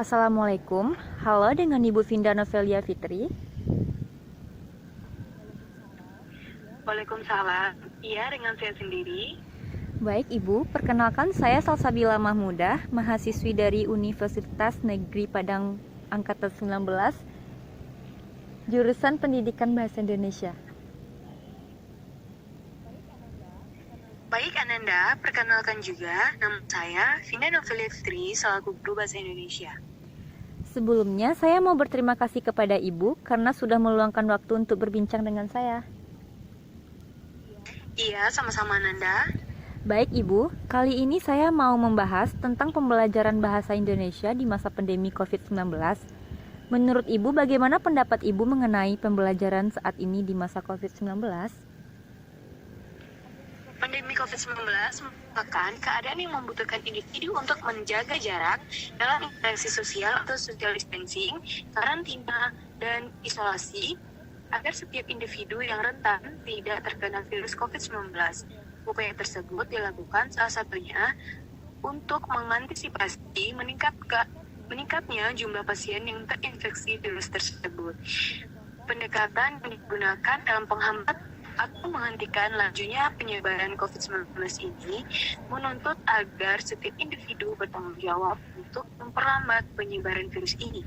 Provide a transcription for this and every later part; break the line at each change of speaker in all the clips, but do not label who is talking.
Assalamualaikum, halo dengan Ibu Vinda Novelia Fitri.
Waalaikumsalam. Iya, dengan saya sendiri.
Baik Ibu, perkenalkan saya Salsabila Mahmudah, mahasiswi dari Universitas Negeri Padang Angkatan 19, jurusan Pendidikan Bahasa Indonesia.
Baik Ananda, perkenalkan juga nama saya Vinda Novelia Fitri selaku guru Bahasa Indonesia.
Sebelumnya, saya mau berterima kasih kepada Ibu karena sudah meluangkan waktu untuk berbincang dengan saya.
Iya, sama-sama Ananda.
Baik Ibu, kali ini saya mau membahas tentang pembelajaran bahasa Indonesia di masa pandemi COVID-19. Menurut Ibu, bagaimana pendapat Ibu mengenai pembelajaran saat ini di masa COVID-19?
Pandemi COVID-19 merupakan keadaan yang membutuhkan individu untuk menjaga jarak dalam interaksi sosial atau social distancing, karantina, dan isolasi agar setiap individu yang rentan tidak terkena virus COVID-19. Upaya tersebut dilakukan salah satunya untuk mengantisipasi meningkatnya jumlah pasien yang terinfeksi virus tersebut. Pendekatan yang digunakan dalam penghambat atau menghentikan lajunya penyebaran COVID-19 ini menuntut agar setiap individu bertanggung jawab untuk memperlambat penyebaran virus ini.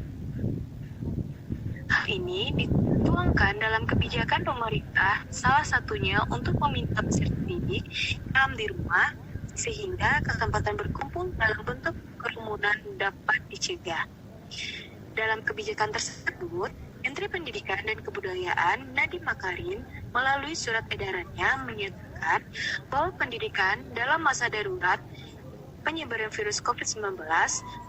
Hal ini dituangkan dalam kebijakan pemerintah, salah satunya untuk meminta peserta didik dalam di rumah sehingga kesempatan berkumpul dalam bentuk kerumunan dapat dicegah. Dalam kebijakan tersebut, Menteri Pendidikan dan Kebudayaan Nadiem Makarim melalui surat edarannya menyatakan bahwa pendidikan dalam masa darurat penyebaran virus COVID-19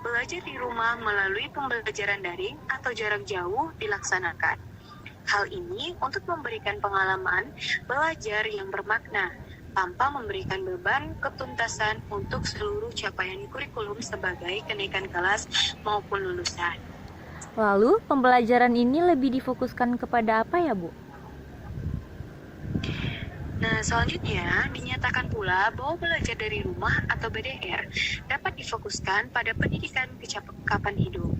belajar di rumah melalui pembelajaran daring atau jarak jauh dilaksanakan. Hal ini untuk memberikan pengalaman belajar yang bermakna tanpa memberikan beban ketuntasan untuk seluruh capaian kurikulum sebagai kenaikan kelas maupun lulusan.
Lalu, pembelajaran ini lebih difokuskan kepada apa ya, Bu?
Nah, selanjutnya dinyatakan pula bahwa belajar dari rumah atau BDR dapat difokuskan pada pendidikan kecakapan hidup.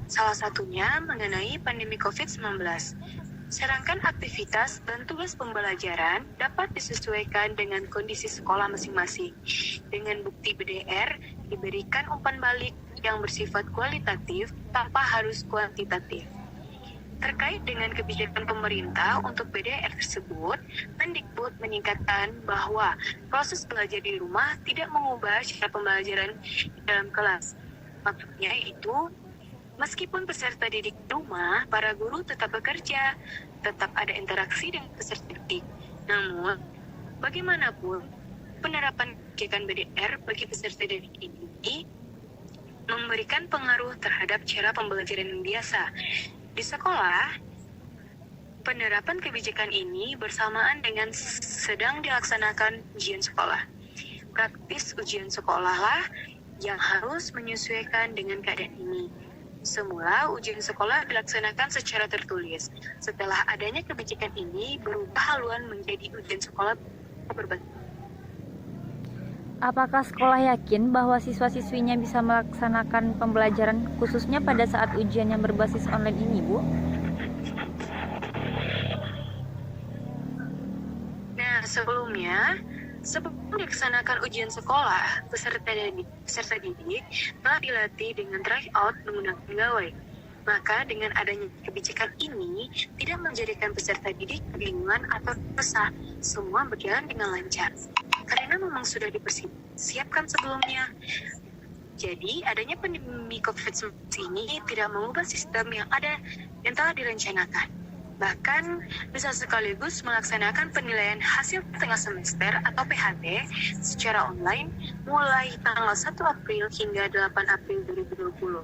Salah satunya mengenai pandemi COVID-19. Sedangkan aktivitas dan tugas pembelajaran dapat disesuaikan dengan kondisi sekolah masing-masing. Dengan bukti BDR diberikan umpan balik yang bersifat kualitatif tanpa harus kuantitatif. Terkait dengan kebijakan pemerintah untuk BDR tersebut, Mendikbud meningkatkan bahwa proses belajar di rumah tidak mengubah cara pembelajaran di dalam kelas. Maksudnya yaitu, meskipun peserta didik di rumah, para guru tetap bekerja, tetap ada interaksi dengan peserta didik. Namun, bagaimanapun, penerapan kebijakan BDR bagi peserta didik ini memberikan pengaruh terhadap cara pembelajaran yang biasa. Di sekolah, penerapan kebijakan ini bersamaan dengan sedang dilaksanakan ujian sekolah. Praktis ujian sekolah lah yang harus menyesuaikan dengan keadaan ini. Semula ujian sekolah dilaksanakan secara tertulis. Setelah adanya kebijakan ini, berubah haluan menjadi ujian sekolah berbasis.
Apakah sekolah yakin bahwa siswa-siswinya bisa melaksanakan pembelajaran khususnya pada saat ujian yang berbasis online ini, Bu?
Nah, sebelum dilaksanakan ujian sekolah, peserta didik telah dilatih dengan tryout menggunakan gawai. Maka dengan adanya kebijakan ini tidak menjadikan peserta didik kebingungan atau resah. Semua berjalan dengan lancar. Karena memang sudah dipersiapkan sebelumnya. Jadi, adanya pandemi COVID-19 ini tidak mengubah sistem yang telah direncanakan. Bahkan, bisa sekaligus melaksanakan penilaian hasil tengah semester atau PHT secara online mulai tanggal 1 April hingga 8 April 2020.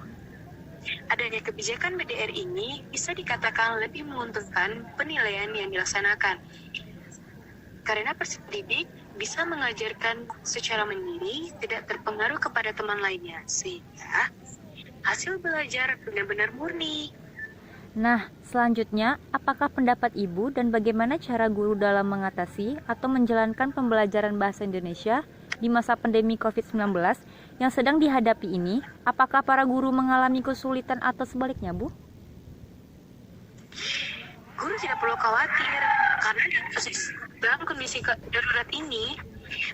Adanya kebijakan BDR ini bisa dikatakan lebih menguntungkan penilaian yang dilaksanakan. Karena peserta didik bisa mengajarkan secara mandiri, tidak terpengaruh kepada teman lainnya, sehingga hasil belajar benar-benar murni.
Nah, selanjutnya, apakah pendapat Ibu dan bagaimana cara guru dalam mengatasi atau menjalankan pembelajaran bahasa Indonesia di masa pandemi COVID-19 yang sedang dihadapi ini, apakah para guru mengalami kesulitan atau sebaliknya, Bu?
Guru tidak perlu khawatir, karena dalam kondisi darurat ini,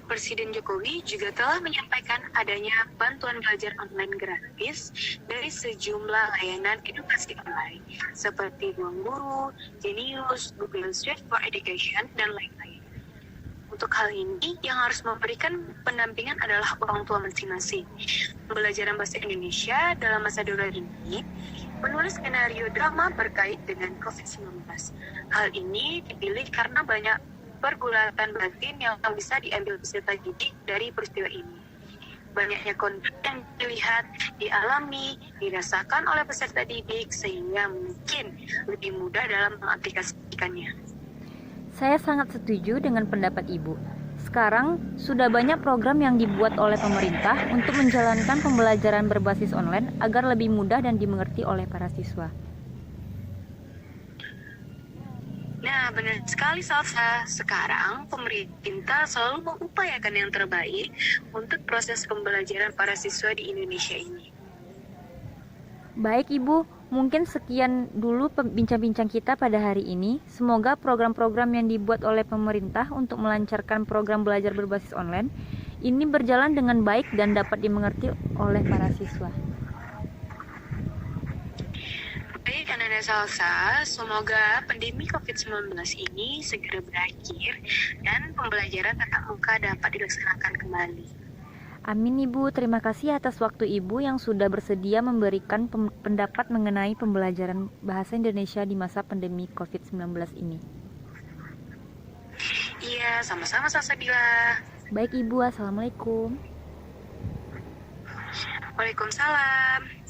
Presiden Jokowi juga telah menyampaikan adanya bantuan belajar online gratis dari sejumlah layanan edukasi online, seperti Ruang Guru, Genius, Google Street for Education, dan lain-lain. Untuk hal ini, yang harus memberikan pendampingan adalah orang tua masing-masing. Pembelajaran bahasa Indonesia dalam masa darurat ini menulis skenario drama berkait dengan COVID-19. Hal ini dipilih karena banyak pergulatan batin yang bisa diambil peserta didik dari peristiwa ini. Banyaknya konflik yang dilihat, dialami, dirasakan oleh peserta didik sehingga mungkin lebih mudah dalam mengaplikasikannya.
Saya sangat setuju dengan pendapat Ibu. Sekarang sudah banyak program yang dibuat oleh pemerintah untuk menjalankan pembelajaran berbasis online agar lebih mudah dan dimengerti oleh para siswa.
Nah, benar sekali Salsa. Sekarang pemerintah selalu mengupayakan yang terbaik untuk proses pembelajaran para siswa di Indonesia ini.
Baik Ibu, mungkin sekian dulu bincang-bincang kita pada hari ini. Semoga program-program yang dibuat oleh pemerintah untuk melancarkan program belajar berbasis online ini berjalan dengan baik dan dapat dimengerti oleh para siswa.
Baik Ananda Salsa, semoga pandemi COVID-19 ini segera berakhir dan pembelajaran tatap muka dapat dilaksanakan kembali.
Amin Ibu, terima kasih atas waktu Ibu yang sudah bersedia memberikan pendapat mengenai pembelajaran bahasa Indonesia di masa pandemi COVID-19 ini.
Iya, sama-sama Salsabila.
Baik Ibu, Assalamualaikum.
Waalaikumsalam.